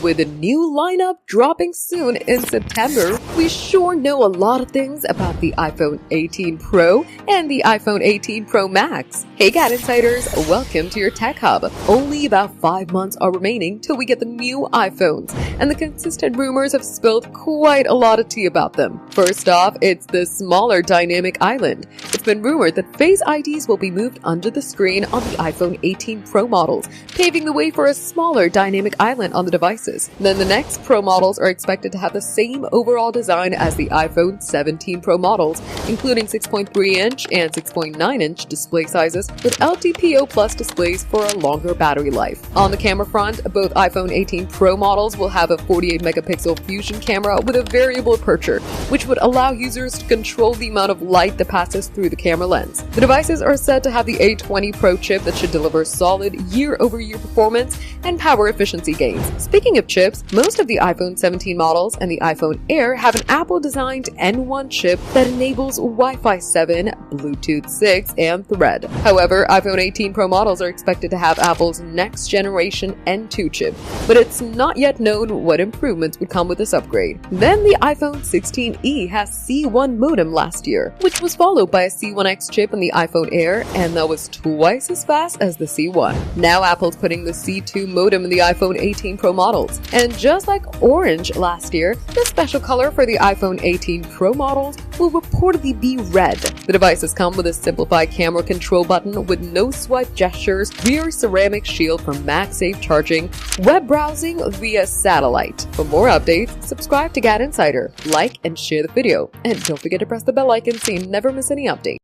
With a new lineup dropping soon in September, we sure know a lot of things about the iPhone 18 Pro and the iPhone 18 Pro Max. Hey GadInsiders, welcome to your Tech Hub. Only about 5 months are remaining till we get the new iPhones, and the consistent rumors have spilled quite a lot of tea about them. First off, it's the smaller dynamic island. It's been rumored that Face IDs will be moved under the screen on the iPhone 18 Pro models, paving the way for a smaller dynamic island on the devices. Then the next Pro models are expected to have the same overall design as the iPhone 17 Pro models, including 6.3-inch and 6.9-inch display sizes with LTPO Plus displays for a longer battery life. On the camera front, both iPhone 18 Pro models will have a 48-megapixel fusion camera with a variable aperture, which would allow users to control the amount of light that passes through the camera lens. The devices are said to have the A20 Pro chip that should deliver solid year-over-year performance and power efficiency gains. Speaking of chips, most of the iPhone 17 models and the iPhone Air have an Apple-designed N1 chip that enables Wi-Fi 7, Bluetooth 6, and Thread. However, iPhone 18 Pro models are expected to have Apple's next-generation N2 chip, but it's not yet known what improvements would come with this upgrade. Then the iPhone 16e has C1 modem last year, which was followed by a C1X chip in the iPhone Air, and that was twice as fast as the C1. Now Apple's putting the C2 modem in the iPhone 18 Pro models. And just like orange last year, the special color for the iPhone 18 Pro models will reportedly be red. The devices come with a simplified camera control button with no swipe gestures, rear ceramic shield for MagSafe charging, web browsing via satellite. For more updates, subscribe to GadInsider, like and share the video, and don't forget to press the bell icon so you never miss any update.